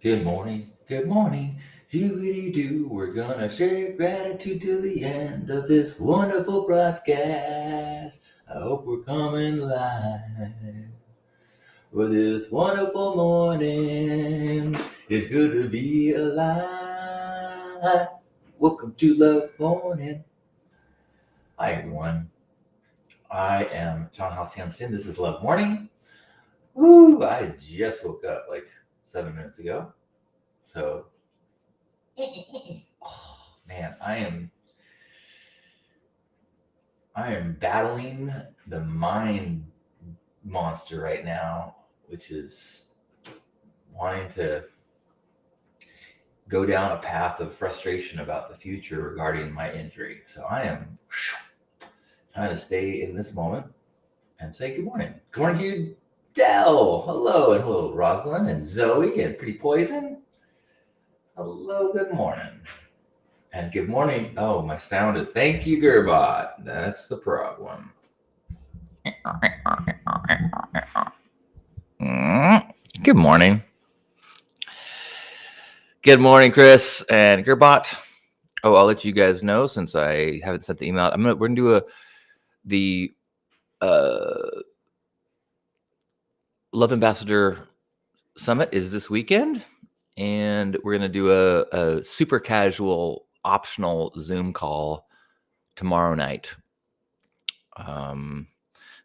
Good morning, good morning, doobity doo. We're gonna share gratitude till the end of this wonderful broadcast. I hope we're coming live for this wonderful morning. It's good to be alive. Welcome to Love Morning. Hi everyone. I am John Halcyon. This is Love Morning. Woo! I just woke up like 7 minutes ago. So oh, man, I am battling the mind monster right now, which is wanting to go down a path of frustration about the future regarding my injury. So I am trying to stay in this moment and say good morning. Good morning to you, Dell. Hello, and hello, Rosalind and Zoe and Pretty Poison. Hello, good morning. And good morning. Oh, my sound is thank you, Gerbot. That's the problem. Good morning. Good morning, Chris and Gerbot. Oh, I'll let you guys know since I haven't sent the email. We're gonna do the Love Ambassador Summit is this weekend, and we're gonna do a super casual optional Zoom call tomorrow night.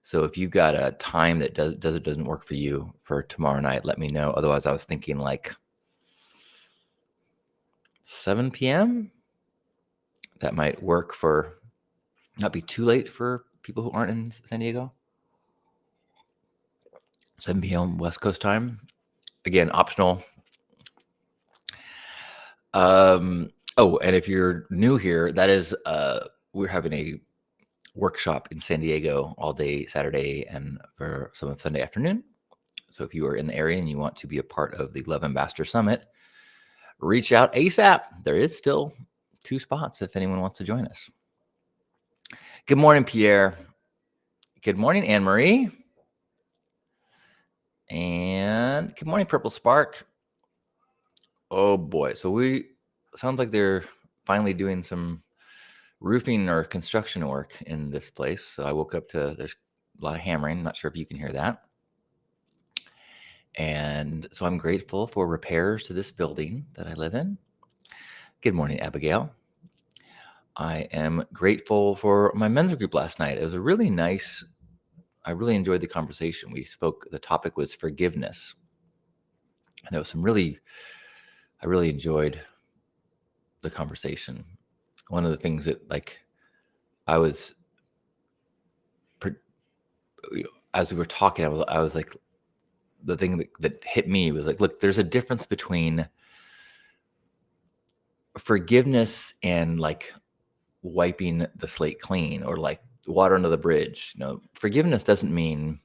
So if you've got a time that doesn't work for you for tomorrow night, let me know. Otherwise, I was thinking like 7 p.m. That might work for not be too late for people who aren't in San Diego. 7 p.m. West Coast time. Again, optional. Oh, and if you're new here, that is we're having a workshop in San Diego all day Saturday and for some of Sunday afternoon. So if you are in the area and you want to be a part of the Love Ambassador Summit, reach out ASAP. There is still 2 spots if anyone wants to join us. Good morning, Pierre. Good morning, Anne Marie. And good morning, Purple Spark. Oh boy. So sounds like they're finally doing some roofing or construction work in this place. So I woke up to there's a lot of hammering. Not sure if you can hear that. And so I'm grateful for repairs to this building that I live in. Good morning, Abigail. I am grateful for my men's group last night. It was a really nice, I really enjoyed the conversation. The topic was forgiveness. And there was I really enjoyed the conversation. One of the things that I was, as we were talking, I was like, the thing that hit me was like, look, there's a difference between forgiveness and like wiping the slate clean or like water under the bridge. Forgiveness doesn't mean,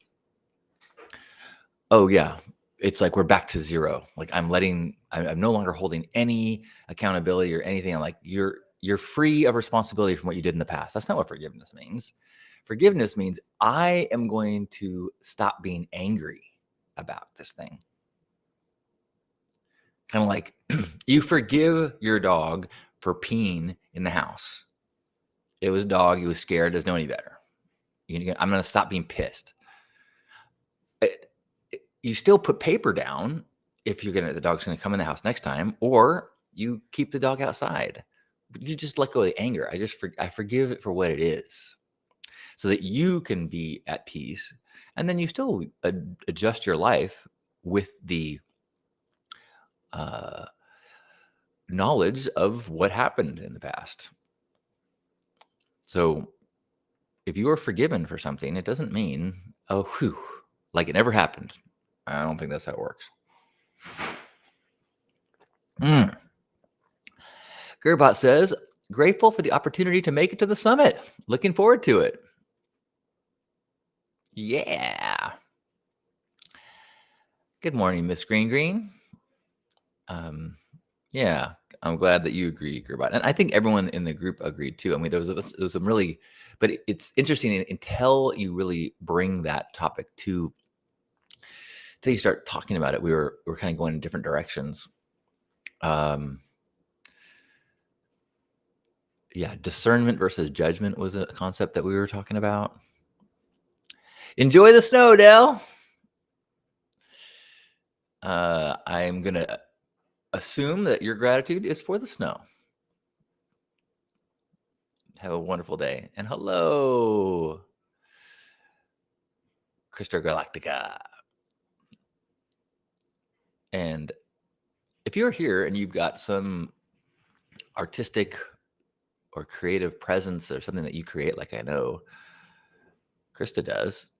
oh yeah, it's like we're back to zero. Like I'm no longer holding any accountability or anything. I'm like, you're free of responsibility from what you did in the past. That's not what forgiveness means. Forgiveness means I am going to stop being angry about this thing. Kind of like you forgive your dog for peeing in the house. It was dog. He was scared. Doesn't know any better. I'm going to stop being pissed. You still put paper down if the dog's going to come in the house next time, or you keep the dog outside. But you just let go of the anger. I forgive it for what it is, so that you can be at peace, and then you still adjust your life with the knowledge of what happened in the past. So if you are forgiven for something, it doesn't mean, oh, whew, like it never happened. I don't think that's how it works. Gerbot says, grateful for the opportunity to make it to the summit. Looking forward to it. Yeah. Good morning, Miss Green Green. Yeah, I'm glad that you agree, Gerbot. And I think everyone in the group agreed too. I mean, there was some really, but it's interesting until you really bring that topic until you start talking about it, we're kind of going in different directions. Discernment versus judgment was a concept that we were talking about. Enjoy the snow, Dell. I'm going to assume that your gratitude is for the snow. Have a wonderful day. And hello, Christo Galactica. And if you're here and you've got some artistic or creative presence or something that you create, like I know Krista does,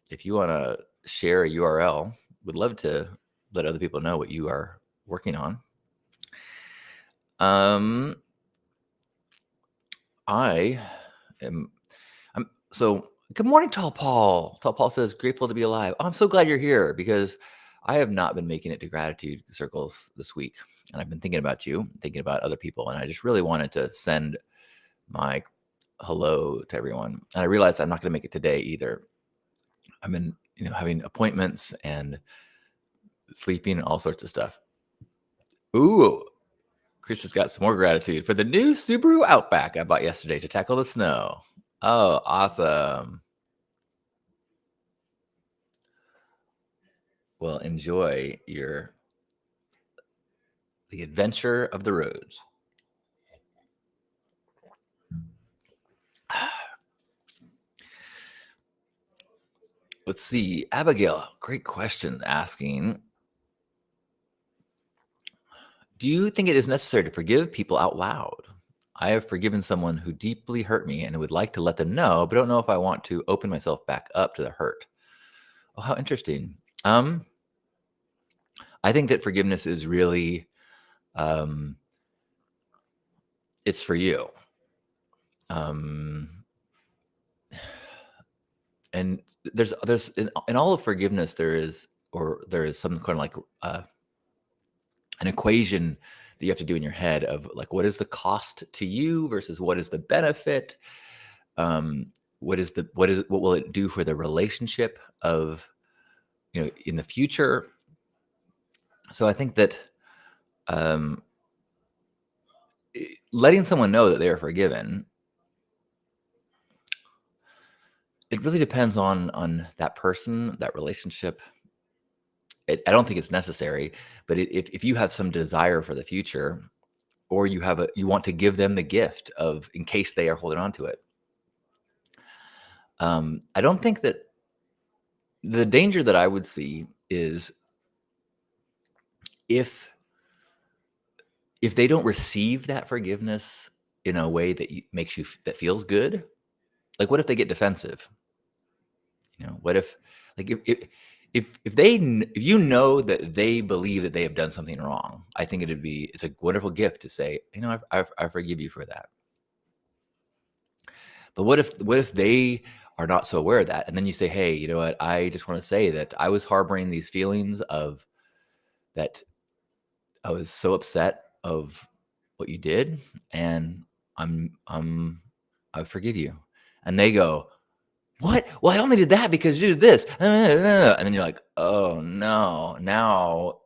if you want to share a URL, would love to let other people know what you are working on. So good morning, Tall Paul. Tall Paul says, grateful to be alive. Oh, I'm so glad you're here because I have not been making it to gratitude circles this week. And I've been thinking about you, thinking about other people. And I just really wanted to send my hello to everyone. And I realized I'm not going to make it today either. I've been, having appointments and sleeping and all sorts of stuff. Ooh, Chris just got some more gratitude for the new Subaru Outback I bought yesterday to tackle the snow. Oh, awesome. Well, enjoy the adventure of the roads. Let's see. Abigail, great question asking, do you think it is necessary to forgive people out loud? I have forgiven someone who deeply hurt me and would like to let them know, but don't know if I want to open myself back up to the hurt. Oh, how interesting. I think that forgiveness is really, it's for you. And there's in all of forgiveness, there is some kind of like an equation that you have to do in your head of like, what is the cost to you versus what is the benefit? What will it do for the relationship of, in the future? So I think that letting someone know that they are forgiven, it really depends on that person, that relationship. I don't think it's necessary, but if you have some desire for the future, or you want to give them the gift of, in case they are holding on to it. I don't think that the danger that I would see is if they don't receive that forgiveness in a way that that feels good. Like, what if they get defensive? What if, like, if you know that they believe that they have done something wrong, I think it's a wonderful gift to say, I forgive you for that. But what if they are not so aware of that, and then you say, hey, you know what? I just want to say that I was harboring these feelings of that. I was so upset of what you did, and I forgive you. And they go, what? Well, I only did that because you did this. And then you're like, oh no, now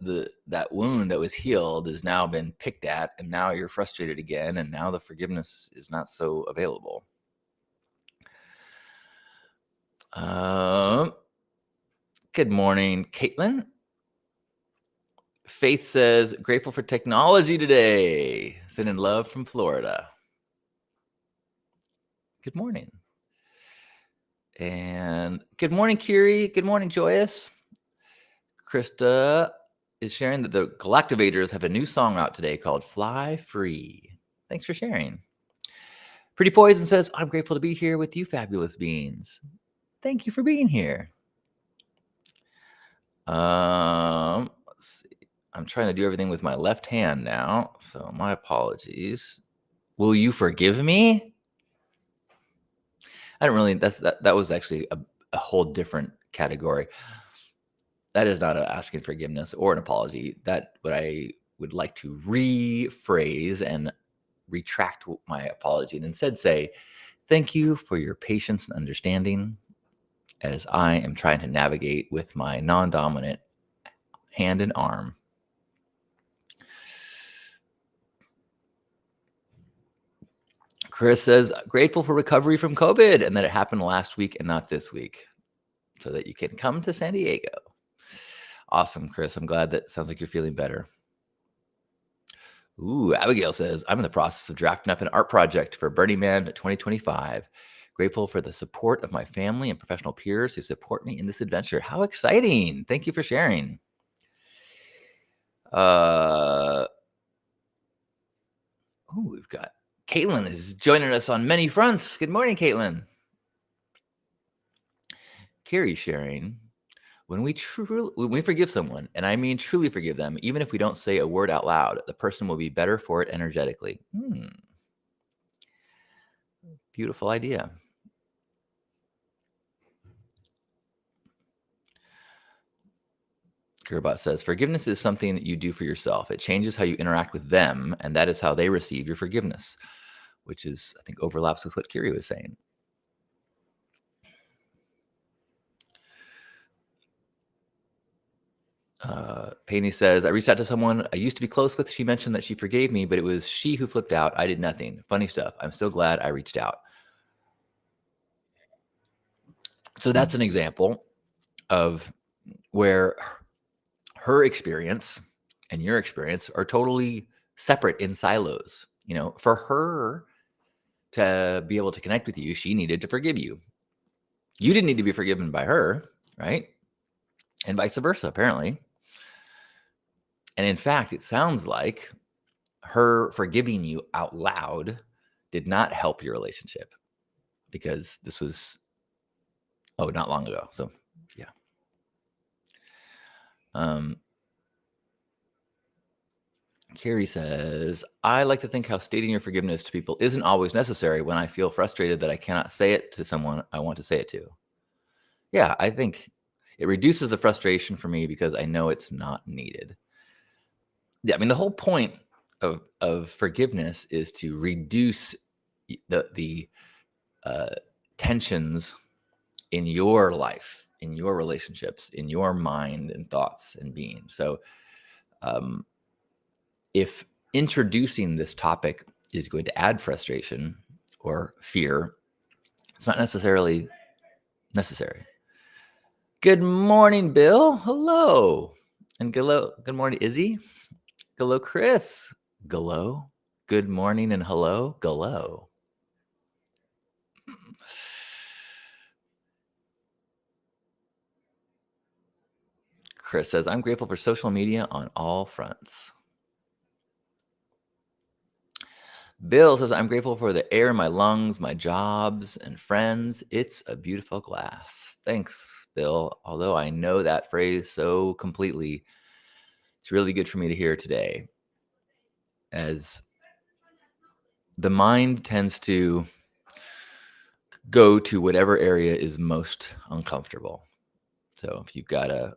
that wound that was healed has now been picked at, and now you're frustrated again, and now the forgiveness is not so available. Good morning, Caitlin. Faith says, grateful for technology today. Sending love from Florida. Good morning. And good morning, Kiri. Good morning, Joyous. Krista is sharing that the Galactivators have a new song out today called Fly Free. Thanks for sharing. Pretty Poison says, I'm grateful to be here with you, fabulous beings. Thank you for being here. Let's see. I'm trying to do everything with my left hand now, so my apologies. Will you forgive me? I don't really, that was actually a whole different category. That is not asking forgiveness or an apology. That what I would like to rephrase and retract my apology and instead say, thank you for your patience and understanding as I am trying to navigate with my non-dominant hand and arm. Chris says, grateful for recovery from COVID and that it happened last week and not this week so that you can come to San Diego. Awesome, Chris. I'm glad that sounds like you're feeling better. Ooh, Abigail says, I'm in the process of drafting up an art project for Burning Man 2025. Grateful for the support of my family and professional peers who support me in this adventure. How exciting. Thank you for sharing. We've got Caitlin is joining us on many fronts. Good morning, Caitlin. Carrie sharing, when we forgive someone, and I mean truly forgive them, even if we don't say a word out loud, the person will be better for it energetically. Beautiful idea. Kiribati says, forgiveness is something that you do for yourself. It changes how you interact with them, and that is how they receive your forgiveness, which is, I think, overlaps with what Kiri was saying. Penny says, I reached out to someone I used to be close with. She mentioned that she forgave me, but it was she who flipped out. I did nothing. Funny stuff. I'm still glad I reached out. So that's an example of where her experience and your experience are totally separate in silos. You know, for her to be able to connect with you, she needed to forgive you. You didn't need to be forgiven by her, right? And vice versa, apparently. And in fact, it sounds like her forgiving you out loud did not help your relationship because this was, not long ago. So, yeah. Carrie says, I like to think how stating your forgiveness to people isn't always necessary when I feel frustrated that I cannot say it to someone I want to say it to. Yeah, I think it reduces the frustration for me because I know it's not needed. Yeah, I mean, the whole point of forgiveness is to reduce the tensions in your life, in your relationships, in your mind and thoughts and being. So if introducing this topic is going to add frustration or fear, it's not necessarily necessary. Good morning, Bill. Hello. And good morning, Izzy. Hello, Chris. Hello. Good morning and hello. Hello. Chris says, I'm grateful for social media on all fronts. Bill says, I'm grateful for the air in my lungs, my jobs, and friends. It's a beautiful glass. Thanks, Bill. Although I know that phrase so completely, it's really good for me to hear today. As the mind tends to go to whatever area is most uncomfortable. So if you've got a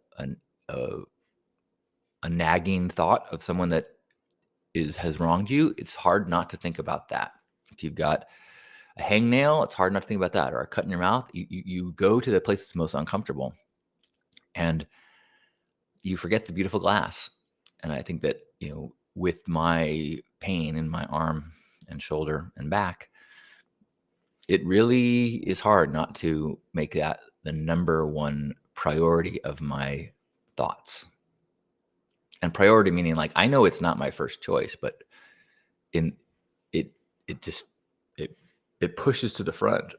nagging thought of someone that has wronged you, it's hard not to think about that. If you've got a hangnail, it's hard not to think about that. Or a cut in your mouth, you go to the place that's most uncomfortable and you forget the beautiful glass. And I think that, with my pain in my arm and shoulder and back, it really is hard not to make that the number one priority of my thoughts. And priority meaning, like, I know it's not my first choice, but it pushes to the front,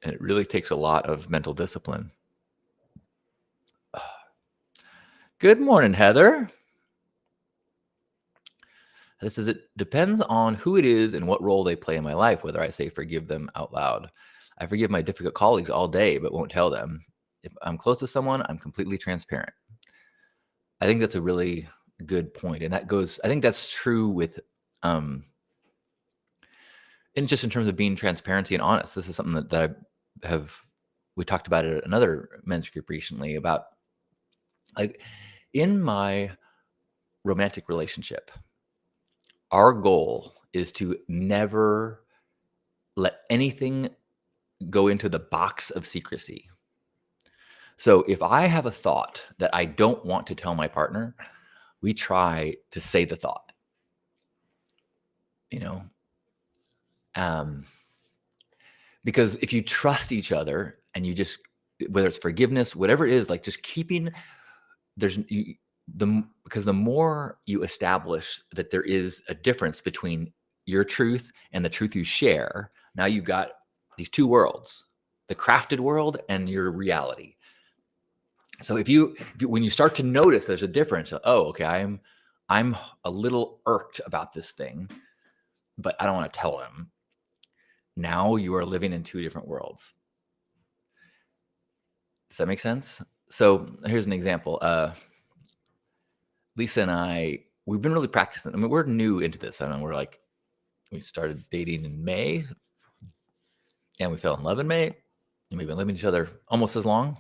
and it really takes a lot of mental discipline. Good morning, Heather. This says, it depends on who it is and what role they play in my life, whether I say forgive them out loud. I forgive my difficult colleagues all day, but won't tell them. If I'm close to someone, I'm completely transparent. I think that's a really good point. And I think that's true with, and just in terms of being transparency and honest. This is something that we talked about at another men's group recently about, like, in my romantic relationship, our goal is to never let anything go into the box of secrecy. So if I have a thought that I don't want to tell my partner, we try to say the thought. Because if you trust each other and you just, whether it's forgiveness, whatever it is, like just keeping, because the more you establish that there is a difference between your truth and the truth you share, now you've got these two worlds, the crafted world and your reality. So if you when you start to notice there's a difference, oh, okay, I'm a little irked about this thing, but I don't want to tell him. Now you are living in two different worlds. Does that make sense? So here's an example. Lisa and I, we've been really practicing. I mean, we're new into this. I don't know. We started dating in May and we fell in love in May, and we've been living with each other almost as long.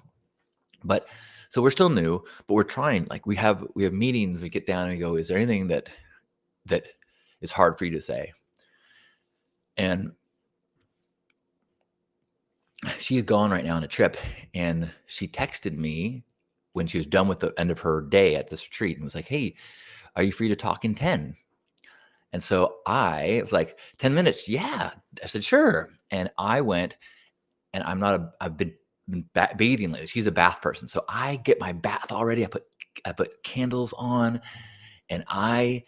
But so we're still new, but we're trying. Like we have meetings. We get down and we go, is there anything that is hard for you to say? And she's gone right now on a trip, and she texted me when she was done with the end of her day at this retreat and was like, hey, are you free to talk in 10? And so I was like, 10 minutes. Yeah. I said, sure. And I went, and I've been bathing lately. She's a bath person. So I get my bath already. I put candles on, and I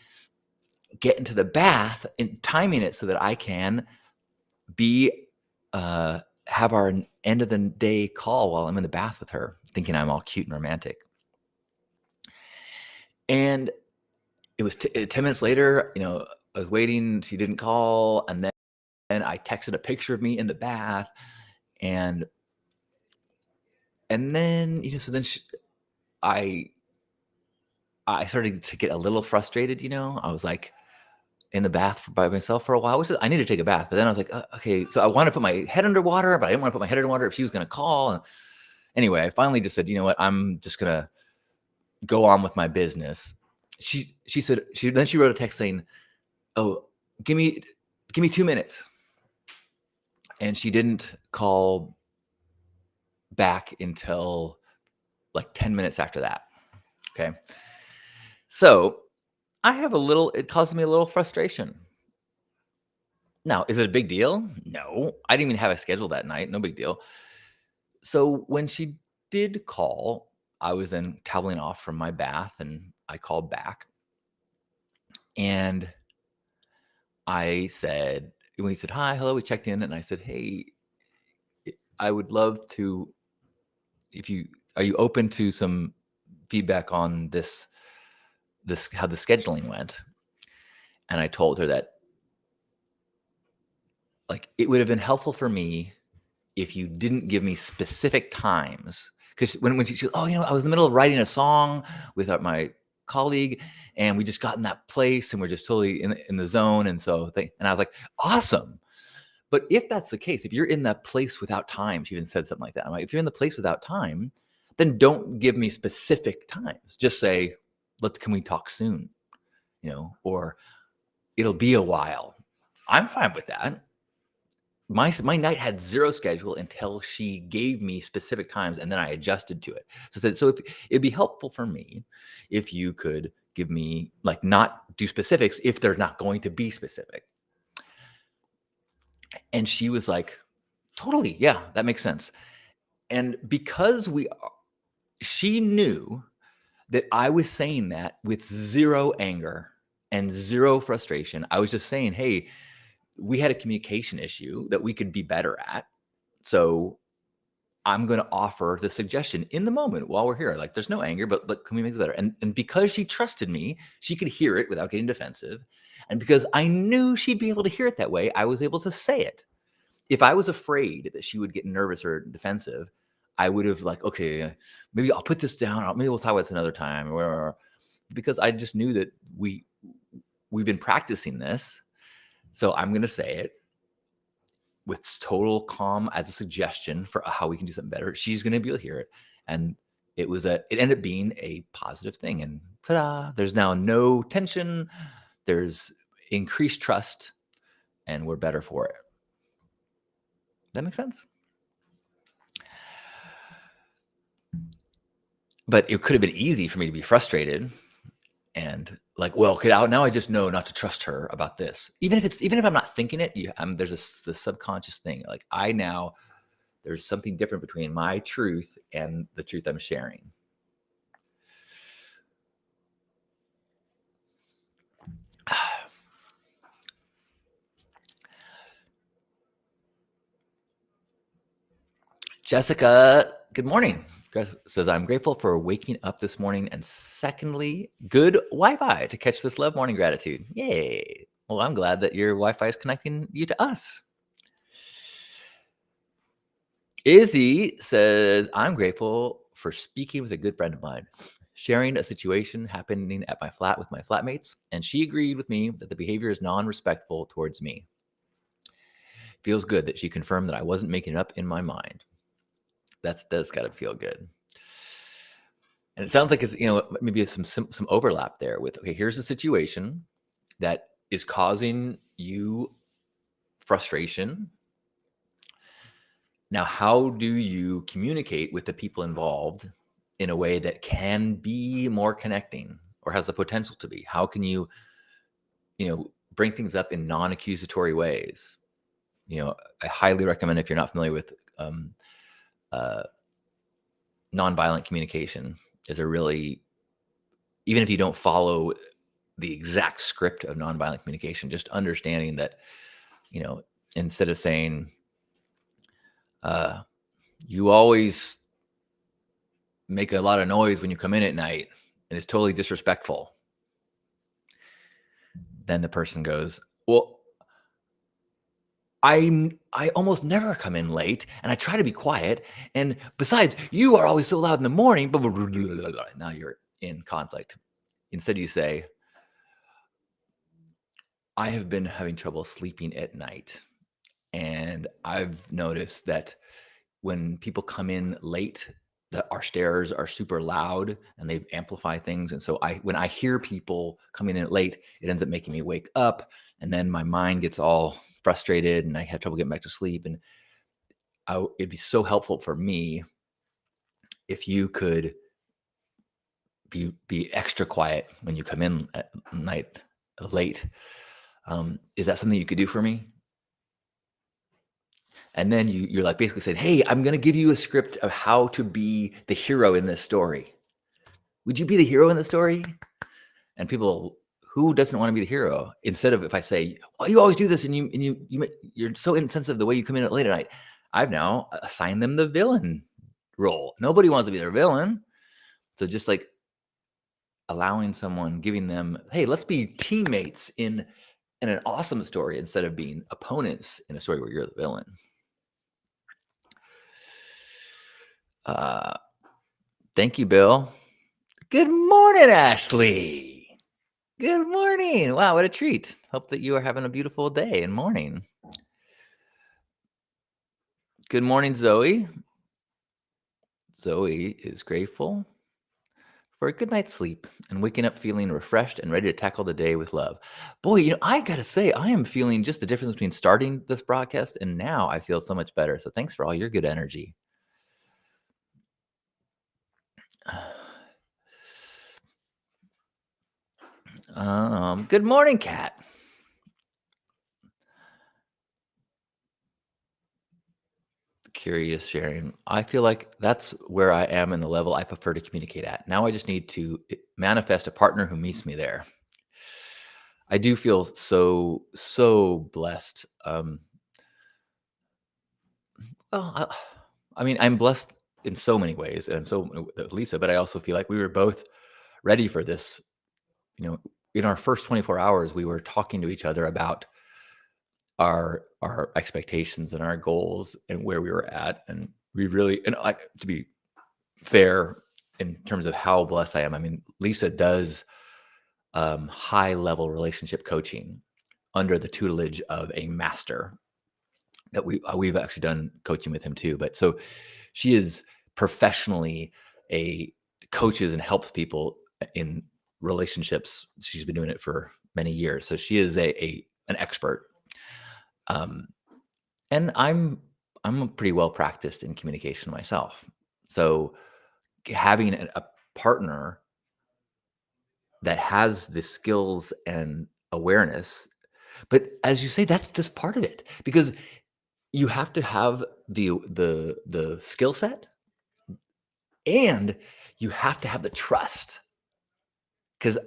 get into the bath and timing it so that I can have our end of the day call while I'm in the bath with her, thinking I'm all cute and romantic. And it was 10 minutes later, I was waiting. She didn't call. And then I texted a picture of me in the bath. And then, so then I started to get a little frustrated, I was like in the bath by myself for a while, which is, I need to take a bath. But then I was like, okay, so I want to put my head underwater, but I didn't want to put my head underwater if she was going to call. And anyway, I finally just said, you know what, I'm just going to go on with my business. She said, then she wrote a text saying, oh, give me 2 minutes. And she didn't call back until like 10 minutes after that. Okay. So it causes me a little frustration. Now, is it a big deal? No, I didn't even have a schedule that night. No big deal. So when she did call, I was then toweling off from my bath, and I called back. And I said, when he said, hi, hello, we checked in, and I said, hey, I would love to, are you open to some feedback on this, how the scheduling went? And I told her that, like, it would have been helpful for me if you didn't give me specific times. Because when she oh, I was in the middle of writing a song with my colleague, and we just got in that place, and we're just totally in the zone. And so, and I was like, awesome. But if that's the case, if you're in that place without time, she even said something like that. I'm like, if you're in the place without time, then don't give me specific times. Just say, can we talk soon? Or it'll be a while. I'm fine with that. My night had zero schedule until she gave me specific times, and then I adjusted to it. So it'd be helpful for me if you could give me, like, not do specifics if they're not going to be specific. And she was like, totally, yeah, that makes sense. And because she knew that I was saying that with zero anger and zero frustration. I was just saying, hey, we had a communication issue that we could be better at. So I'm going to offer the suggestion in the moment while we're here. Like, there's no anger, but can we make it better? And because she trusted me, she could hear it without getting defensive. And because I knew she'd be able to hear it that way, I was able to say it. If I was afraid that she would get nervous or defensive, I would have okay, maybe I'll put this down. Maybe we'll talk about this another time or whatever. Because I just knew that we've been practicing this. So I'm going to say it with total calm as a suggestion for how we can do something better. She's going to be able to hear it. And it ended up being a positive thing. And ta-da, there's now no tension. There's increased trust, and we're better for it. That makes sense? But it could have been easy for me to be frustrated and like, well, okay, now I just know not to trust her about this. Even if I'm not thinking it, there's the subconscious thing. Like there's something different between my truth and the truth I'm sharing. Jessica, good morning. Says, I'm grateful for waking up this morning, and secondly, good Wi-Fi to catch this love morning gratitude. Yay. Well, I'm glad that your Wi-Fi is connecting you to us. Izzy says, I'm grateful for speaking with a good friend of mine, sharing a situation happening at my flat with my flatmates, and she agreed with me that the behavior is non-respectful towards me. Feels good that she confirmed that I wasn't making it up in my mind. That does gotta feel good. And it sounds like it's, maybe some overlap there with, okay, here's a situation that is causing you frustration. Now, how do you communicate with the people involved in a way that can be more connecting or has the potential to be? How can you, bring things up in non-accusatory ways? I highly recommend, if you're not familiar with uh, nonviolent communication, is a really, even if you don't follow the exact script of nonviolent communication, just understanding that, instead of saying, you always make a lot of noise when you come in at night and it's totally disrespectful. Then the person goes, well, I almost never come in late and I try to be quiet. And besides, you are always so loud in the morning. Blah, blah, blah, blah, blah. Now you're in conflict. Instead, you say, I have been having trouble sleeping at night. And I've noticed that when people come in late, that our stairs are super loud and they amplify things. And so when I hear people coming in late, it ends up making me wake up, and then my mind gets all frustrated and I have trouble getting back to sleep. And it'd be so helpful for me if you could be extra quiet when you come in at night late. Is that something you could do for me? And then you're like basically saying, hey, I'm going to give you a script of how to be the hero in this story. Would you be the hero in the story? And people, who doesn't want to be the hero? Instead of, if I say, oh, you always do this and you're so insensitive the way you come in late at night, I've now assigned them the villain role. Nobody wants to be their villain. So just like allowing someone, giving them, hey, let's be teammates in an awesome story instead of being opponents in a story where you're the villain. Thank you, Bill. Good morning, Ashley. Good morning. Wow, what a treat. Hope that you are having a beautiful day and morning. Good morning, Zoe. Zoe is grateful for a good night's sleep and waking up feeling refreshed and ready to tackle the day with love. Boy, I got to say, I am feeling just the difference between starting this broadcast and now I feel so much better. So thanks for all your good energy. Good morning, Kat. Curious sharing. I feel like that's where I am in the level I prefer to communicate at. Now I just need to manifest a partner who meets me there. I do feel so blessed. I'm blessed in so many ways, and so with Lisa, but I also feel like we were both ready for this. In our first 24 hours, we were talking to each other about our expectations and our goals and where we were at, and we really, and to be fair in terms of how blessed I am. I mean, Lisa does high level relationship coaching under the tutelage of a master that we've actually done coaching with him too. But so she is professionally coaches and helps people in relationships. She's been doing it for many years, so she is an expert. And I'm pretty well practiced in communication myself. So having a partner that has the skills and awareness. But as you say, that's just part of it, because you have to have the skill set, and you have to have the trust. Because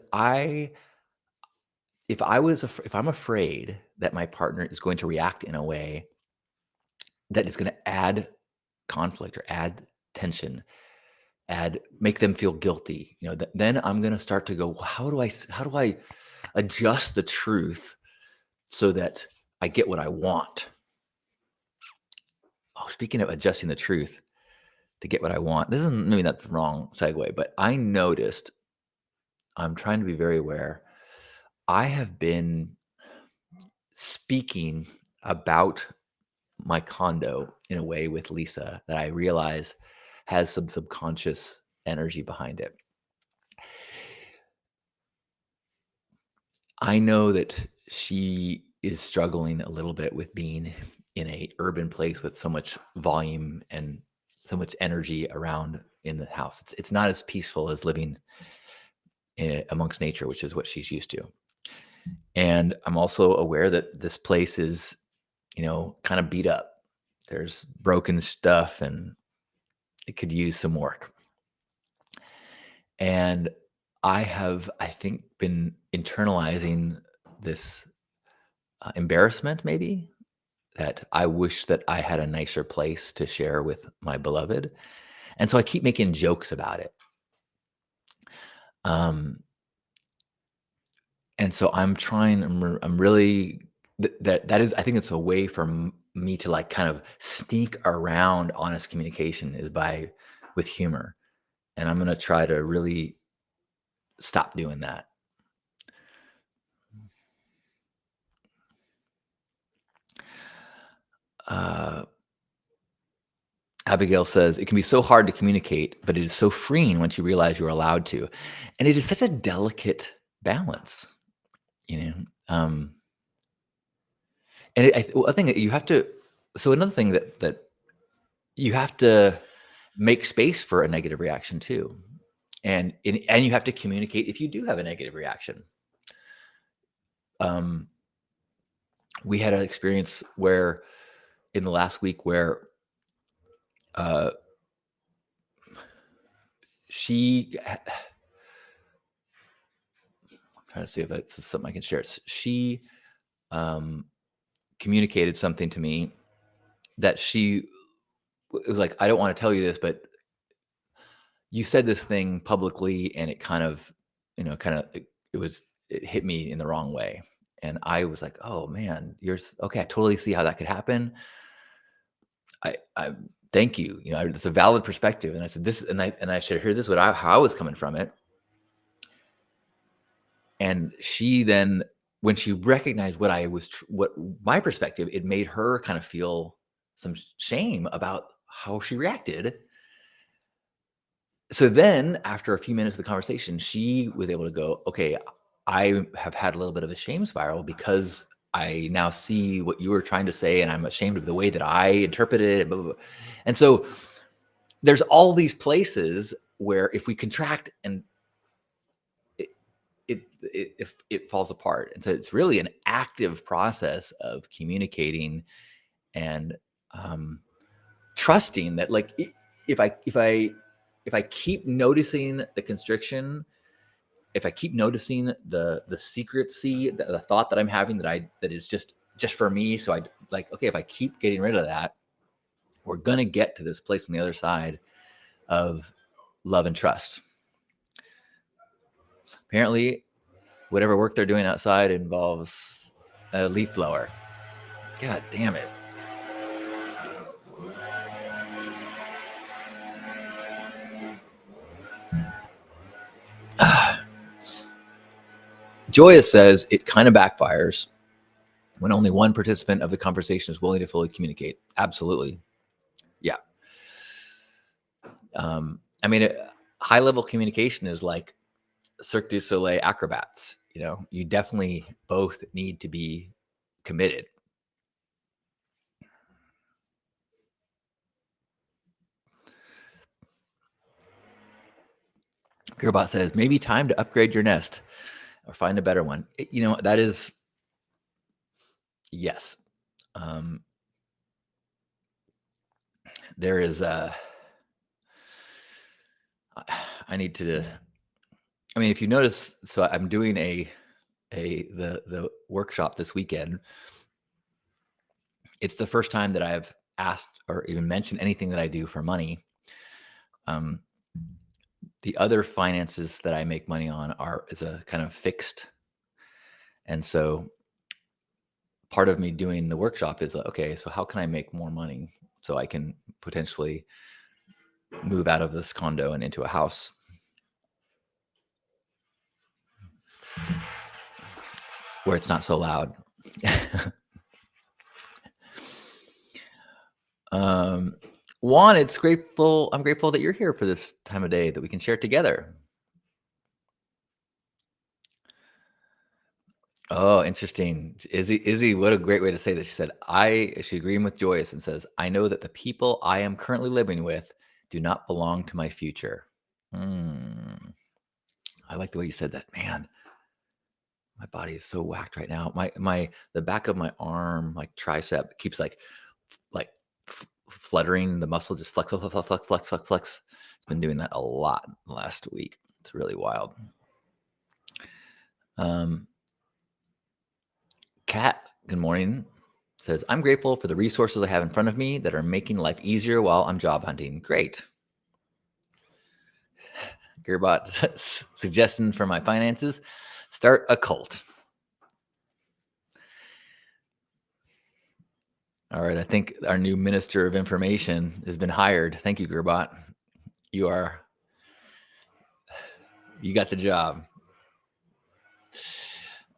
if I'm afraid that my partner is going to react in a way that is going to add conflict or add tension, make them feel guilty, then I'm going to start to go, well, how do I adjust the truth so that I get what I want? Oh, speaking of adjusting the truth to get what I want, this isn't, maybe that's the wrong segue, but I noticed, I'm trying to be very aware. I have been speaking about my condo in a way with Lisa that I realize has some subconscious energy behind it. I know that she is struggling a little bit with being in a urban place with so much volume and so much energy around in the house. It's not as peaceful as living amongst nature, which is what she's used to. And I'm also aware that this place is, kind of beat up. There's broken stuff and it could use some work. And I have, I think, been internalizing this embarrassment, maybe, that I wish that I had a nicer place to share with my beloved. And so I keep making jokes about it. And so I'm really, that is, I think it's a way for me to like kind of sneak around honest communication is with humor. And I'm going to try to really stop doing that. Abigail says, it can be so hard to communicate, but it is so freeing once you realize you're allowed to. And it is such a delicate balance, you know? And I think that you have to, so another thing that you have to make space for a negative reaction too. And you have to communicate if you do have a negative reaction. We had an experience where in the last week where she, I'm trying to see if that's something I can share. She communicated something to me that it was like, I don't want to tell you this, but you said this thing publicly and it kind of, it hit me in the wrong way. And I was like, oh man, okay. I totally see how that could happen. I thank you. It's a valid perspective. And I said this, and I should hear this, how I was coming from it. And she then, when she recognized what my perspective, it made her kind of feel some shame about how she reacted. So then after a few minutes of the conversation, she was able to go, okay, I have had a little bit of a shame spiral because I now see what you were trying to say, and I'm ashamed of the way that I interpreted it. Blah, blah, blah. And so there's all these places where if we contract and it falls apart. And so it's really an active process of communicating and trusting that, like, if I keep noticing the constriction, if I keep noticing the secrecy, the thought that I'm having that is just for me. So I like, okay, if I keep getting rid of that, we're going to get to this place on the other side of love and trust. Apparently, whatever work they're doing outside involves a leaf blower. God damn it. Joya says it kind of backfires when only one participant of the conversation is willing to fully communicate. Absolutely. Yeah. I mean, high level communication is like Cirque du Soleil acrobats. You definitely both need to be committed. Gearbot says, maybe time to upgrade your nest or find a better one. That is, yes. There is I need to, if you notice, so I'm doing the workshop this weekend. It's the first time that I've asked or even mentioned anything that I do for money. The other finances that I make money on is a kind of fixed. And so part of me doing the workshop is, okay, so how can I make more money so I can potentially move out of this condo and into a house? Where it's not so loud. Juan, I'm grateful that you're here for this time of day that we can share together. Oh, interesting. Izzy, what a great way to say this. She said, she agreed with Joyce and says, I know that the people I am currently living with do not belong to my future. I like the way you said that, man. My body is so whacked right now. The back of my arm, like tricep, keeps like fluttering. The muscle just flex. It's been doing that a lot last week. It's really wild. Kat, good morning, says, I'm grateful for the resources I have in front of me that are making life easier while I'm job hunting. Great. Gearbot, suggestion for my finances, start a cult. All right, I think our new Minister of Information has been hired. Thank you, Gearbot. You got the job.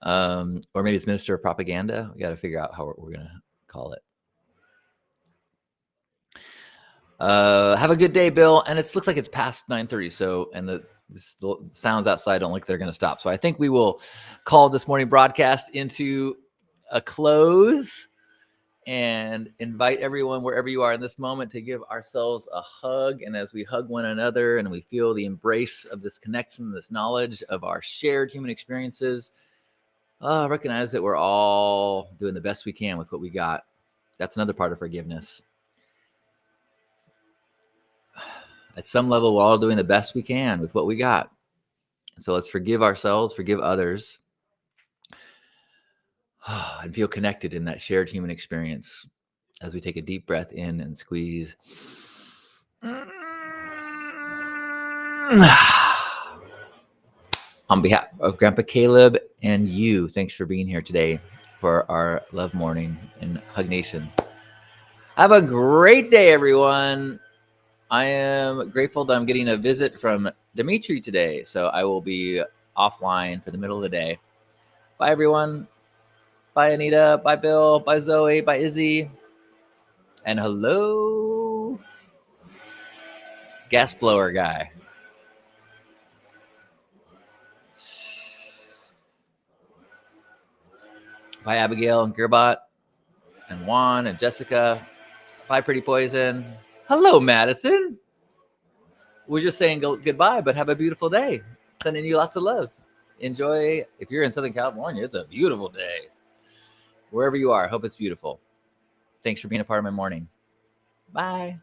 Or maybe it's Minister of Propaganda. We got to figure out how we're going to call it. Have a good day, Bill. And it looks like it's past 9:30. So, and the sounds outside don't look like they're going to stop. So I think we will call this morning broadcast into a close and invite everyone wherever you are in this moment to give ourselves a hug. And as we hug one another and we feel the embrace of this connection, this knowledge of our shared human experiences, recognize that we're all doing the best we can with what we got. That's another part of forgiveness. At some level, we're all doing the best we can with what we got. So let's forgive ourselves, forgive others, and feel connected in that shared human experience as we take a deep breath in and squeeze. On behalf of Grandpa Caleb and you, thanks for being here today for our Love Morning in Hug Nation. Have a great day, everyone. I am grateful that I'm getting a visit from Dimitri today, so I will be offline for the middle of the day. Bye, everyone. Bye, Anita. Bye, Bill. Bye, Zoe. Bye, Izzy. And hello, gas blower guy. Bye, Abigail and Gearbot and Juan and Jessica. Bye, Pretty Poison. Hello, Madison. We're just saying goodbye, but have a beautiful day. Sending you lots of love. Enjoy. If you're in Southern California, it's a beautiful day. Wherever you are, I hope it's beautiful. Thanks for being a part of my morning. Bye.